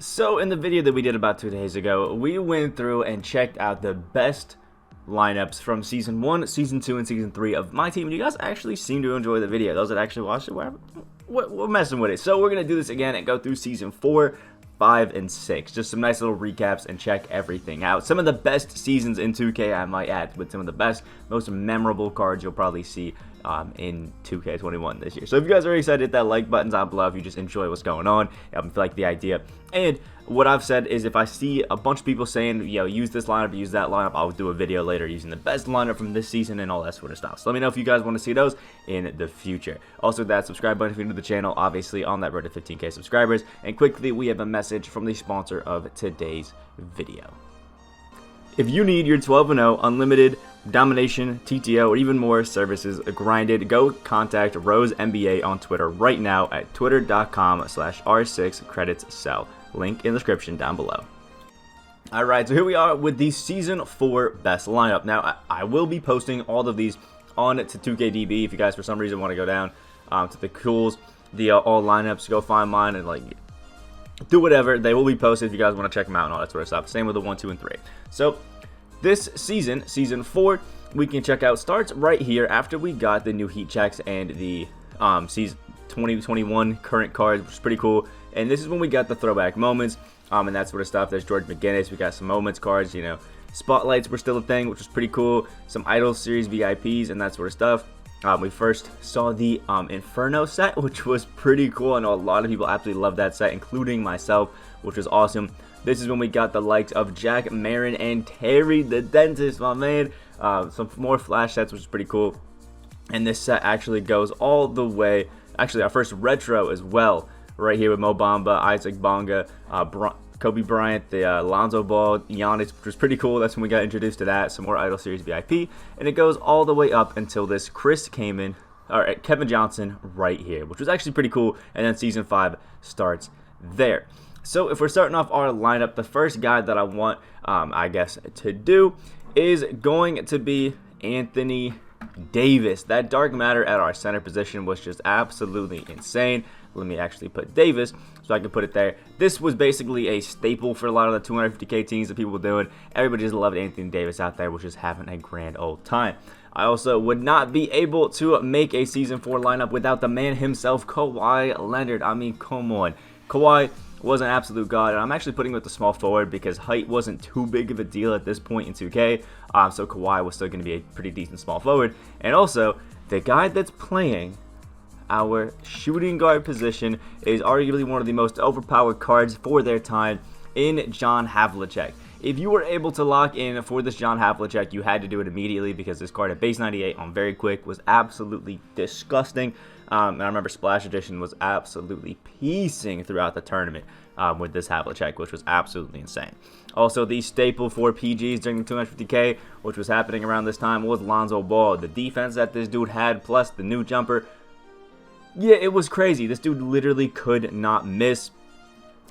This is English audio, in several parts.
So in the video that we did about 2 days ago, we went through and checked out the best lineups from Season 1, Season 2, and Season 3 of my team. And you guys actually seem to enjoy the video. Those that actually watched it, we're messing with it. So we're going to do this again and go through Season 4, 5, and 6. Just some nice little recaps and check everything out. Some of the best seasons in 2K, I might add, with some of the best, most memorable cards you'll probably see in 2K21 this year. So if you guys are excited, hit that like button down below if you just enjoy what's going on. If you like the idea. And what I've said is if I see a bunch of people saying, yo, use this lineup, use that lineup, I'll do a video later using the best lineup from this season and all that sort of stuff. So let me know if you guys want to see those in the future. Also, that subscribe button if you're new to the channel, obviously on that road to 15K subscribers. And quickly, we have a message from the sponsor of today's video. If you need your 12-0 unlimited domination, TTO, or even more services grinded, go contact Rose NBA on Twitter right now at twitter.com/r6creditssell. Link in the description down below. Alright, so here we are with the Season 4 best lineup. Now, I will be posting all of these on to 2KDB if you guys for some reason want to go down to the cools, the all lineups, go find mine and like do whatever. They will be posted if you guys want to check them out and all that sort of stuff. Same with the 1, 2, and 3. So this season, Season 4, we can check out starts right here after we got the new heat checks and the season 2021 current cards, which is pretty cool. And this is when we got the throwback moments and that sort of stuff. There's George McGinnis. We got some moments cards, you know. Spotlights were still a thing, which was pretty cool. Some Idol Series VIPs and that sort of stuff. We first saw the Inferno set, which was pretty cool. I know a lot of people absolutely love that set, including myself, which was awesome. This is when we got the likes of Jack, Marin, and Terry the Dentist, my man. Some more flash sets, which is pretty cool. And this set actually goes all the way. Actually, our first retro as well, right here with Mo Bamba, Isaac Bonga, Kobe Bryant, the Lonzo Ball, Giannis, which was pretty cool. That's when we got introduced to that. Some more Idol Series VIP. And it goes all the way up until this Kevin Johnson right here, which was actually pretty cool. And then Season 5 starts there. So if we're starting off our lineup, the first guy that I want, I guess, to do is going to be Anthony Davis. That dark matter at our center position was just absolutely insane. Let me actually put Davis so I can put it there. This was basically a staple for a lot of the 250K teams that people were doing. Everybody just loved Anthony Davis out there, which is having a grand old time. I also would not be able to make a Season 4 lineup without the man himself, Kawhi Leonard. I mean, come on. Kawhi was an absolute god, and I'm actually putting him with the small forward because height wasn't too big of a deal at this point in 2K, so Kawhi was still going to be a pretty decent small forward. And also, the guy that's playing our shooting guard position is arguably one of the most overpowered cards for their time in John Havlicek. If you were able to lock in for this John Havlicek, you had to do it immediately because this card at base 98 on very quick was absolutely disgusting. And I remember Splash Edition was absolutely piecing throughout the tournament with this Havlicek, which was absolutely insane. Also, the staple for PGs during the 250K, which was happening around this time, was Lonzo Ball. The defense that this dude had, plus the new jumper, yeah, it was crazy. This dude literally could not miss.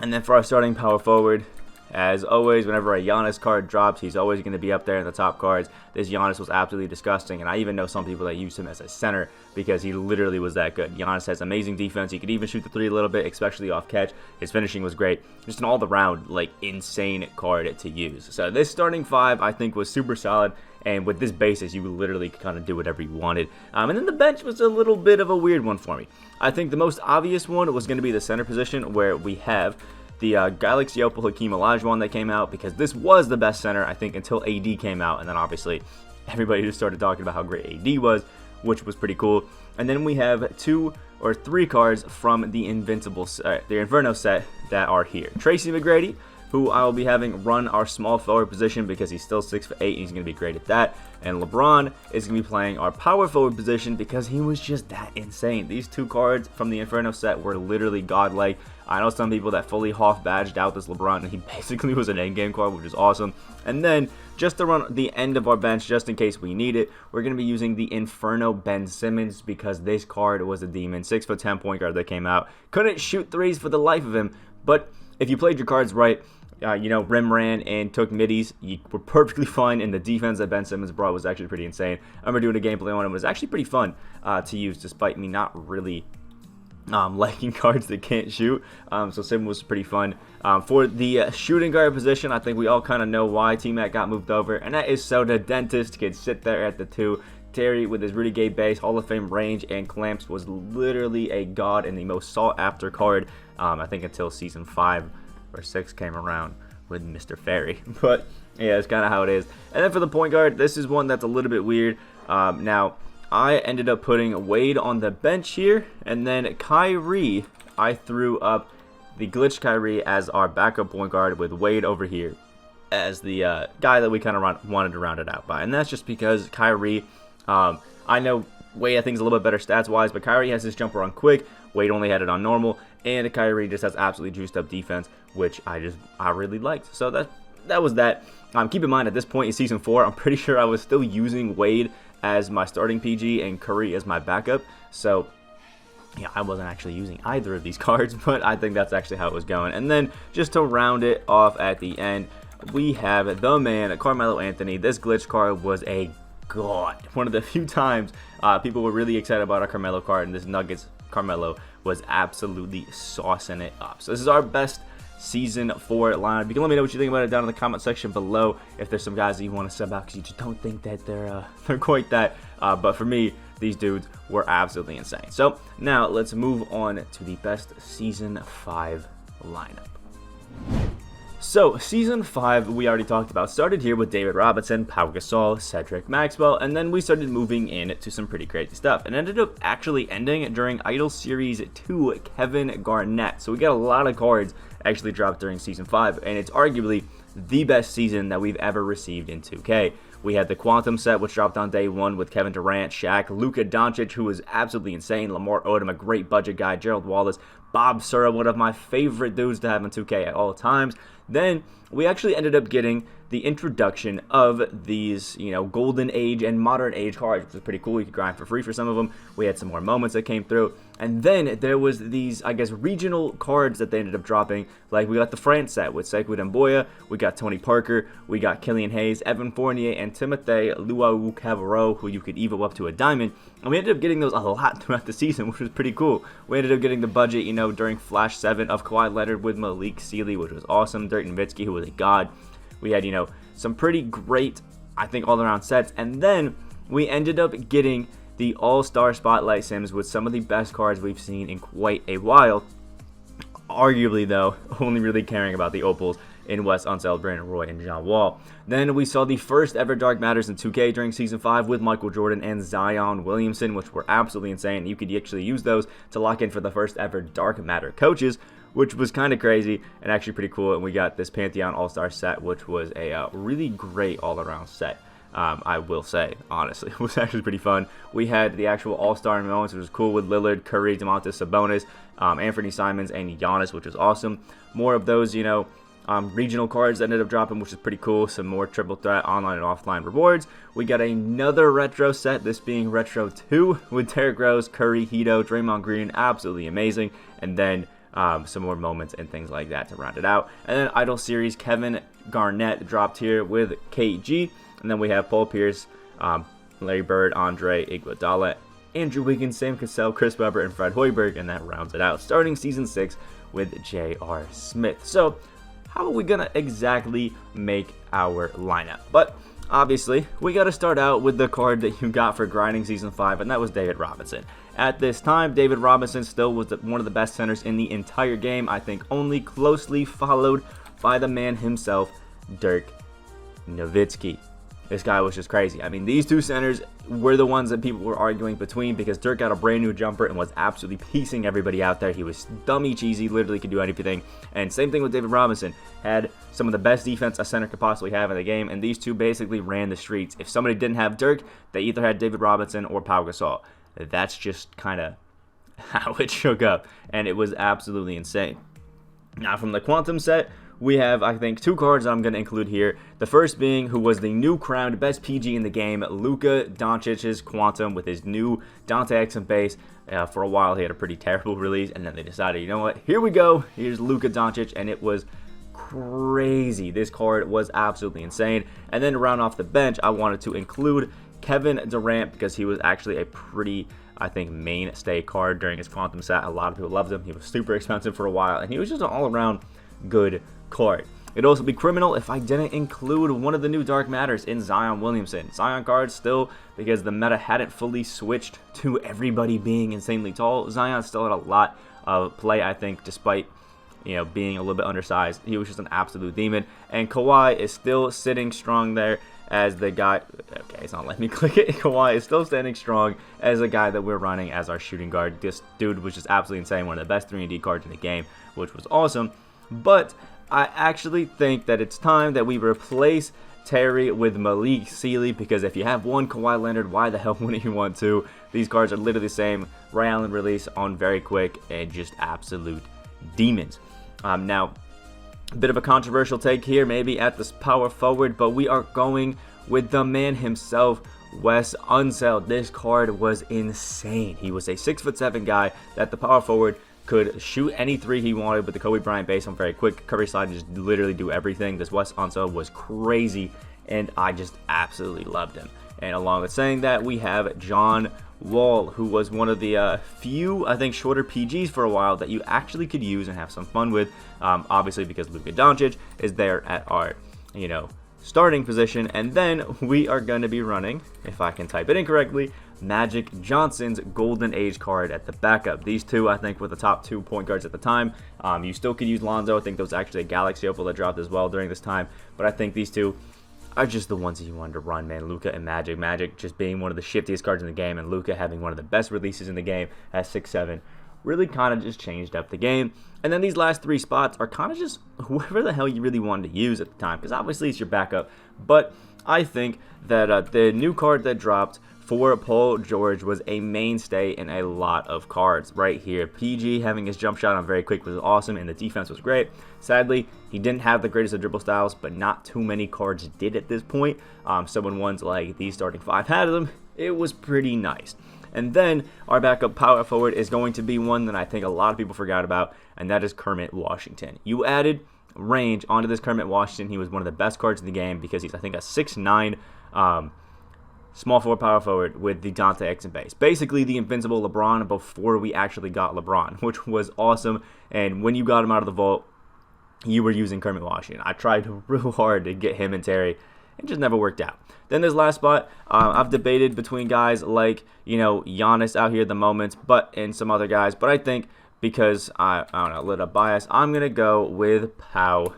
And then for our starting power forward, as always, whenever a Giannis card drops, he's always going to be up there in the top cards. This Giannis was absolutely disgusting, and I even know some people that use him as a center because he literally was that good. Giannis has amazing defense. He could even shoot the three a little bit, especially off catch. His finishing was great. Just an all-around, like, insane card to use. So this starting five, I think, was super solid, and with this basis, you literally could kind of do whatever you wanted. And then the bench was a little bit of a weird one for me. I think the most obvious one was going to be the center position, where we have the Galaxy Opal Hakeem Olajuwon that came out, because this was the best center, I think, until AD came out, and then obviously everybody just started talking about how great AD was, which was pretty cool. And then we have 2 or 3 cards from the Inferno set that are here. Tracy McGrady, who I will be having run our small forward position because he's still 6'8", and he's going to be great at that. And LeBron is going to be playing our power forward position because he was just that insane. These 2 cards from the Inferno set were literally godlike. I know some people that fully Hoff badged out this LeBron, and he basically was an endgame card, which is awesome. And then, just to run the end of our bench, just in case we need it, we're going to be using the Inferno Ben Simmons because this card was a demon. 6'10" point guard that came out. Couldn't shoot threes for the life of him, but if you played your cards right, you know, rim ran and took middies, you were perfectly fine, and the defense that Ben Simmons brought was actually pretty insane. I remember doing a gameplay on him. It was actually pretty fun to use, despite me not really liking cards that can't shoot. So Sim was pretty fun. For the shooting guard position, I think we all kind of know why T-Mac got moved over, and that is so the dentist could sit there at the 2. Terry, with his really gay base, Hall of Fame range, and clamps, was literally a god and the most sought-after card, I think, until Season 5 or 6 came around with Mr. Fairy. But, yeah, it's kind of how it is. And then for the point guard, this is one that's a little bit weird. Now, I ended up putting Wade on the bench here, and then Kyrie, I threw up the glitch Kyrie as our backup point guard with Wade over here as the guy that we kind of wanted to round it out by. And that's just because Kyrie... I know Wade, I think, is a little bit better stats-wise, but Kyrie has his jumper on quick. Wade only had it on normal, and Kyrie just has absolutely juiced-up defense, which I really liked. So that was that. Keep in mind, at this point in Season 4, I'm pretty sure I was still using Wade as my starting PG and Curry as my backup. So, yeah, I wasn't actually using either of these cards, but I think that's actually how it was going. And then, just to round it off at the end, we have the man, Carmelo Anthony. This glitch card was a god. One of the few times people were really excited about our Carmelo card, and this Nuggets Carmelo was absolutely saucing it up. So this is our best Season 4 lineup. You can let me know what you think about it down in the comment section below. If there's some guys that you want to sub out because you just don't think that they're quite that. But for me, these dudes were absolutely insane. So now let's move on to the best Season 5 lineup. So, Season 5, we already talked about, started here with David Robinson, Pau Gasol, Cedric Maxwell, and then we started moving in to some pretty crazy stuff. And ended up actually ending during Idol Series 2, Kevin Garnett. So we got a lot of cards actually dropped during Season 5, and it's arguably the best season that we've ever received in 2K. We had the Quantum set, which dropped on day 1 with Kevin Durant, Shaq, Luka Doncic, who was absolutely insane, Lamar Odom, a great budget guy, Gerald Wallace, Bob Sura, one of my favorite dudes to have in 2K at all times. Then we actually ended up getting the introduction of these, Golden Age and Modern Age cards, which was pretty cool. You could grind for free for some of them. We had some more moments that came through. And then there was these, regional cards that they ended up dropping. Like, we got the France set with Sekou Demboya, we got Tony Parker, we got Killian Hayes, Evan Fournier, and Timothée Luwawu-Cabarrot, who you could evo up to a diamond. And we ended up getting those a lot throughout the season, which was pretty cool. We ended up getting the budget, during Flash 7 of Kawhi Leonard with Malik Sealy, which was awesome. Dirk Nowitzki, who was a god. We had, some pretty great, I think, all-around sets. And then we ended up getting the All-Star Spotlight Sims with some of the best cards we've seen in quite a while. Arguably, though, only really caring about the Opals in Wes Unseld, Brandon Roy, and John Wall. Then we saw the first ever Dark Matters in 2K during Season 5 with Michael Jordan and Zion Williamson, which were absolutely insane. You could actually use those to lock in for the first ever Dark Matter coaches, which was kind of crazy and actually pretty cool. And we got this Pantheon All-Star set, which was a really great all-around set. I will say, honestly, it was actually pretty fun. We had the actual All-Star moments, which was cool, with Lillard, Curry, Domantas Sabonis, Anthony Simons, and Giannis, which was awesome. More of those, regional cards that ended up dropping, which is pretty cool. Some more triple threat online and offline rewards. We got another retro set, this being Retro 2, with Derrick Rose, Curry, Hito, Draymond Green, absolutely amazing. And then some more moments and things like that to round it out. And then Idol Series, Kevin Garnett dropped here with KG. And then we have Paul Pierce, Larry Bird, Andre Iguodala, Andrew Wiggins, Sam Cassell, Chris Webber, and Fred Hoiberg. And that rounds it out, starting Season 6 with J.R. Smith. So how are we going to exactly make our lineup? But obviously, we got to start out with the card that you got for grinding Season 5, and that was David Robinson. At this time, David Robinson still was one of the best centers in the entire game. I think only closely followed by the man himself, Dirk Nowitzki. This guy was just crazy. I mean, these two centers were the ones that people were arguing between, because Dirk got a brand new jumper and was absolutely piecing everybody out there. He was dummy cheesy, literally could do anything. And same thing with David Robinson. Had some of the best defense a center could possibly have in the game, and these two basically ran the streets. If somebody didn't have Dirk, they either had David Robinson or Pau Gasol. That's just kind of how it shook up, and it was absolutely insane. Now, from the Quantum set, we have, I think, two cards that I'm going to include here. The first being, who was the new crowned best PG in the game, Luka Doncic's Quantum with his new Dante Exum base. For a while, he had a pretty terrible release, and then they decided, you know what, here we go. Here's Luka Doncic, and it was crazy. This card was absolutely insane. And then to round off the bench, I wanted to include Kevin Durant, because he was actually a pretty I think, mainstay card during his Quantum set. A lot of people loved him. He was super expensive for a while, and he was just an all-around good card. It'd also be criminal if I didn't include one of the new Dark Matters in Zion Williamson. Zion cards still, because the meta hadn't fully switched to everybody being insanely tall, Zion still had a lot of play, I think, despite, you know, being a little bit undersized. He was just an absolute demon. And Kawhi is still sitting strong there as the guy. Okay, it's not letting me click it. Kawhi is still standing strong as the guy that we're running as our shooting guard. This dude was just absolutely insane. One of the best 3&D cards in the game, which was awesome. But I actually think that it's time that we replace Terry with Malik Sealy, because if you have one Kawhi Leonard, why the hell wouldn't you want two? These cards are literally the same. Ray Allen release on very quick and just absolute demons. Now, a bit of a controversial take here, maybe at this power forward, but we are going with the man himself, Wes Unseld. This card was insane. He was a 6'7" guy that the power forward could shoot any three he wanted with the Kobe Bryant base on very quick, cover slide, and just literally do everything. This Wes Unseld was crazy, and I just absolutely loved him. And along with saying that, we have John Wall, who was one of the few, I think, shorter PGs for a while that you actually could use and have some fun with, obviously because Luka Doncic is there at our, you know, starting position. And then we are going to be running, if I can type it in correctly, Magic Johnson's Golden Age card at the backup. These two, I think, were the top 2 point guards at the time. You still could use Lonzo. I think there was actually a Galaxy Opal that dropped as well during this time, but I think these two are just the ones that you wanted to run, man. Luka and Magic. Magic just being one of the shiftiest cards in the game, and Luka having one of the best releases in the game at 6'7", really kind of just changed up the game. And then these last 3 spots are kind of just whoever the hell you really wanted to use at the time, because obviously it's your backup. But I think that the new card that dropped for Paul George was a mainstay in a lot of cards right here. PG having his jump shot on very quick was awesome, and the defense was great. Sadly, he didn't have the greatest of dribble styles, but not too many cards did at this point. So when ones like these starting 5 had them, it was pretty nice. And then our backup power forward is going to be one that I think a lot of people forgot about, and that is Kermit Washington. You added range onto this Kermit Washington. He was one of the best cards in the game because he's, I think, a 6'9", small forward, power forward with the Dante X and base. Basically the invincible LeBron before we actually got LeBron, which was awesome. And when you got him out of the vault, you were using Kermit Washington. I tried real hard to get him and Terry. It just never worked out. Then this last spot, I've debated between guys like, you know, Giannis out here at the moment, and some other guys. But I think because I don't know, a little bias, I'm going to go with Pau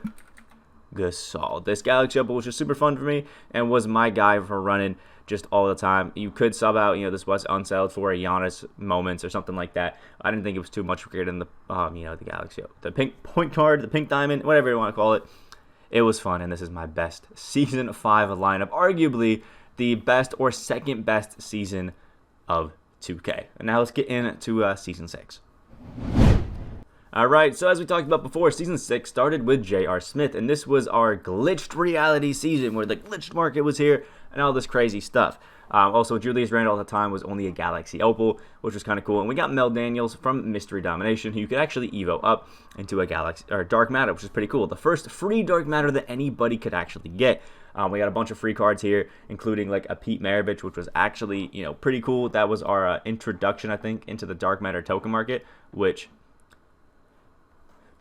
Gasol. This Galaxy Opal was just super fun for me and was my guy for running just all the time. You could sub out, you know, this Wes Unseld for a Giannis moments or something like that. I didn't think it was too much greater than the, you know, the Galaxy, the pink point card, the pink diamond, whatever you want to call it. It was fun, and this is my best Season 5 lineup. Arguably the best or second best season of 2K. And now let's get into Season 6. Alright, so as we talked about before, Season 6 started with J.R. Smith, and this was our glitched reality season where the glitched market was here and all this crazy stuff. Also, Julius Randle at the time was only a Galaxy Opal, which was kind of cool. And we got Mel Daniels from Mystery Domination, who you could actually Evo up into a Galaxy or Dark Matter, which is pretty cool. The first free Dark Matter that anybody could actually get. We got a bunch of free cards here, including like a Pete Maravich, which was actually, you know, pretty cool. That was our introduction, I think, into the Dark Matter token market, which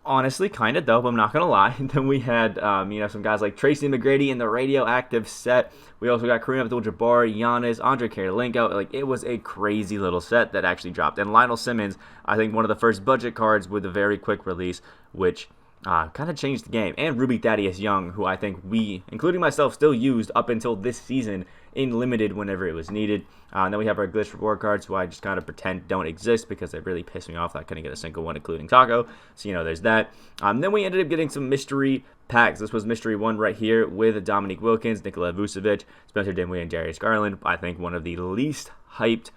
honestly kind of dope, I'm not gonna lie. Then we had you know, some guys like Tracy McGrady in the radioactive set. We also got Kareem Abdul-Jabbar, Giannis, Andre Kirilenko. Like, it was a crazy little set that actually dropped. And Lionel Simmons, I think one of the first budget cards with a very quick release, which kind of changed the game. And Ruby Thaddeus Young, who I think we, including myself, still used up until this season in limited whenever it was needed. And then we have our glitch reward cards, who I just kind of pretend don't exist because they really pissed me off that I couldn't get a single one, including Taco. So, you know, there's that. Then we ended up getting some mystery packs. This was mystery 1 right here with Dominique Wilkins, Nikola Vucevic, Spencer Dinwiddie, and Darius Garland. I think one of the least hyped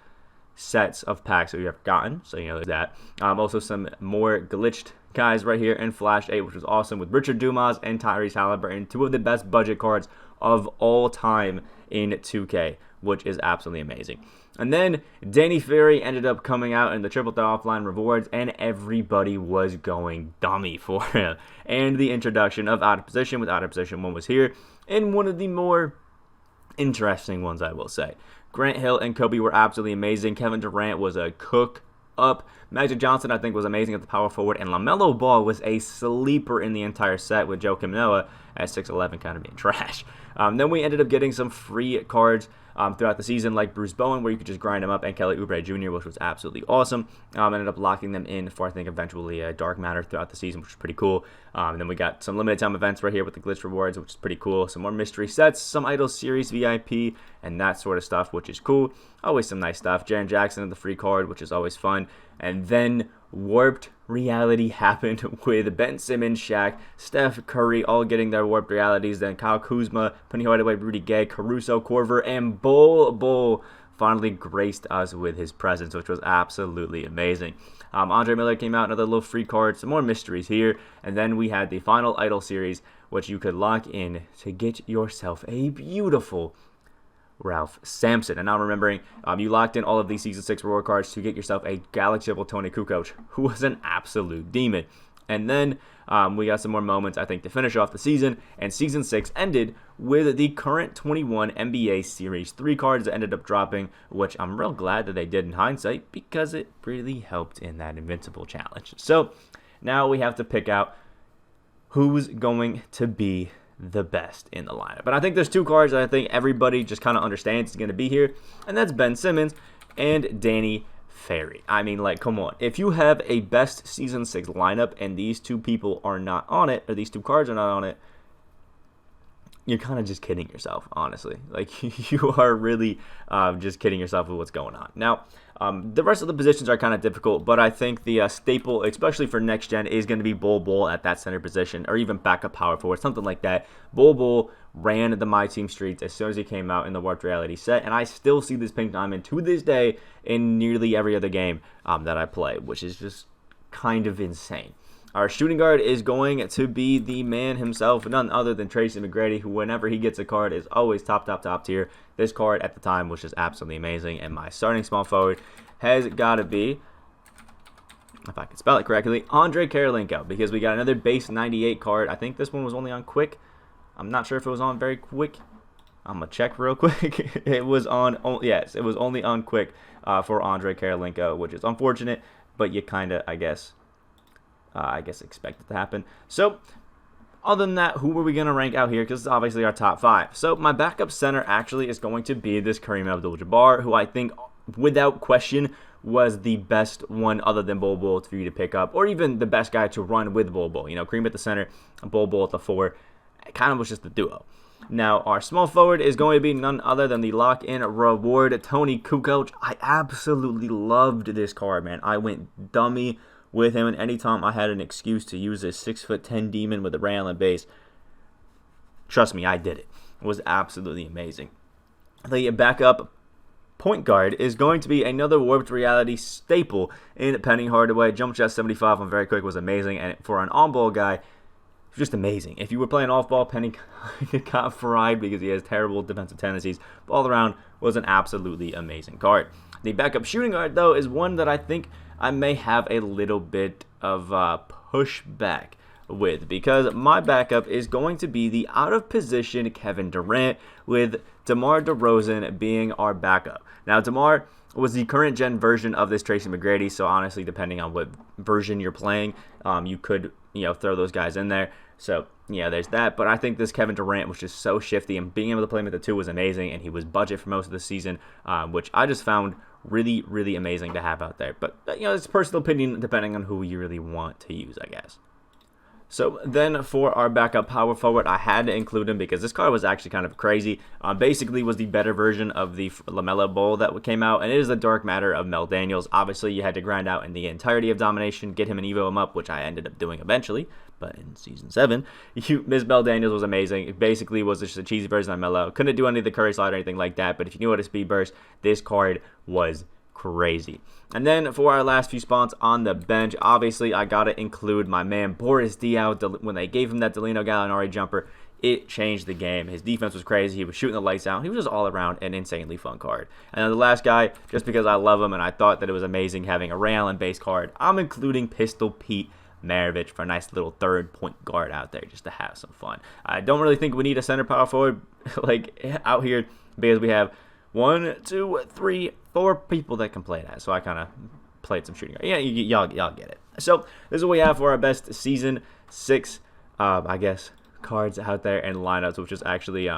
sets of packs that we've ever gotten. So, you know, there's that. Also some more glitched guys right here in Flash 8, which was awesome, with Richard Dumas and Tyrese Halliburton, 2 of the best budget cards of all time in 2K, which is absolutely amazing. And then Danny Ferry ended up coming out in the Triple Threat Offline rewards, and everybody was going dummy for him. And the introduction of Out of Position with Out of Position 1 was here, and one of the more interesting ones, I will say. Grant Hill and Kobe were absolutely amazing. Kevin Durant was a cook up. Magic Johnson, I think, was amazing at the power forward. And LaMelo Ball was a sleeper in the entire set with Joakim Noah at 6'11", kind of being trash. Then we ended up getting some free cards throughout the season, like Bruce Bowen, where you could just grind them up, and Kelly Oubre Jr., which was absolutely awesome. Ended up locking them in for, I think, eventually Dark Matter throughout the season, which was pretty cool. And then we got some limited time events right here with the glitch rewards, which is pretty cool. Some more mystery sets, some Idol Series VIP, and that sort of stuff, which is cool. Always some nice stuff. Jaren Jackson in the free card, which is always fun. And then warped reality happened with Ben Simmons, Shaq, Steph Curry all getting their warped realities. Then Kyle Kuzma, Penny Hardaway, Rudy Gay, Caruso, Korver, and Bull finally graced us with his presence, which was absolutely amazing. Andre Miller came out, another little free card, some more mysteries here. And then we had the final Idol Series, which you could lock in to get yourself a beautiful Ralph Sampson. And now remembering, you locked in all of these Season 6 reward cards to get yourself a Galaxy level Tony Kukoc, who was an absolute demon. And then we got some more moments, I think, to finish off the season. And Season 6 ended with the current 21 NBA Series 3 cards that ended up dropping, which I'm real glad that they did in hindsight, because it really helped in that Invincible Challenge. So now we have to pick out who's going to be the best in the lineup. But I think there's two cards that I think everybody just kind of understands is going to be here, and that's Ben Simmons and Danny Ferry. I mean, like, come on. If you have a best Season 6 lineup and these two people are not on it, or these two cards are not on it, you're kind of just kidding yourself, honestly. Like, you are really just kidding yourself with what's going on. Now, the rest of the positions are kind of difficult, but I think the staple, especially for next gen, is going to be Bull at that center position, or even backup power forward, something like that. Bull ran the MyTeam streets as soon as he came out in the Warped Reality set, and I still see this pink diamond to this day in nearly every other game that I play, which is just kind of insane. Our shooting guard is going to be the man himself, none other than Tracy McGrady, who whenever he gets a card is always top tier. This card at the time was just absolutely amazing. And my starting small forward has got to be, if I can spell it correctly, Andre Karolinko, because we got another base 98 card. I think this one was only on quick. I'm not sure if it was on very quick. I'm going to check real quick. It was on, yes, it was only on quick for Andre Karolinko, which is unfortunate, but you kind of, I guess expect it to happen. So, other than that, who are we going to rank out here? Because it's obviously our top 5. So, my backup center actually is going to be this Kareem Abdul-Jabbar, who I think, without question, was the best one other than Bol for you to pick up, or even the best guy to run with Bol. You know, Kareem at the center, Bol at the 4. It kind of was just the duo. Now, our small forward is going to be none other than the lock-in reward, Tony Kukoc. I absolutely loved this card, man. I went dummy with him, and anytime I had an excuse to use this 6'10" demon with a Ray Allen base, trust me, I did it. It was absolutely amazing. The backup point guard is going to be another Warped Reality staple in Penny Hardaway. Jump shot 75 on very quick was amazing, and for an on-ball guy, just amazing. If you were playing off-ball, Penny got fried because he has terrible defensive tendencies. All around was an absolutely amazing card. The backup shooting guard, though, is one that I think I may have a little bit of pushback with, because my backup is going to be the out-of-position Kevin Durant, with DeMar DeRozan being our backup. Now, DeMar was the current-gen version of this Tracy McGrady, so honestly, depending on what version you're playing, you could, throw those guys in there. So, yeah, there's that. But I think this Kevin Durant was just so shifty, and being able to play him at the 2 was amazing, and he was budget for most of the season, which I just found really, really amazing to have out there. But, it's personal opinion depending on who you really want to use, I guess. So then for our backup power forward, I had to include him because this card was actually kind of crazy. Basically was the better version of the LaMelo Ball that came out, and it is the Dark Matter of Mel Daniels. Obviously, you had to grind out in the entirety of Domination, get him and Evo him up, which I ended up doing eventually. But in Season 7, Miss Mel Daniels was amazing. It basically was just a cheesy version of Melo. Couldn't do any of the Curry slide or anything like that, but if you knew how to speed burst, this card was crazy. And then for our last few spots on the bench, obviously I gotta include my man Boris Diaw. When they gave him that Delino Gallinari jumper, it changed the game. His defense was crazy. He was shooting the lights out. He was just all around an insanely fun card. And then the last guy, just because I love him and I thought that it was amazing having a Ray Allen base card, I'm including Pistol Pete Maravich for a nice little third point guard out there just to have some fun. I don't really think we need a center power forward like out here, because we have 1, 2, 3, 4 people that can play that. So I kind of played some shooting. Yeah, y'all get it. So this is what we have for our best season 6, I guess, cards out there and lineups, which is actually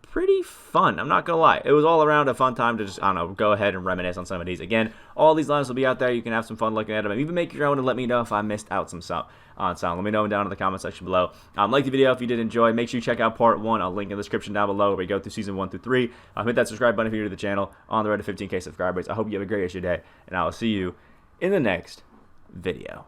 pretty fun. I'm not gonna lie, it was all around a fun time to just, I don't know, go ahead and reminisce on some of these. Again, all these lineups will be out there. You can have some fun looking at them and even make your own and let me know if I missed out some on sound. Let me know down in the comment section below. Like the video if you did enjoy. Make sure you check out part 1. I'll link in the description down below where we go through season 1 through 3. Hit that subscribe button if you're new to the channel, on the road to 15K subscribers. I hope you have a great rest of your day, and I will see you in the next video.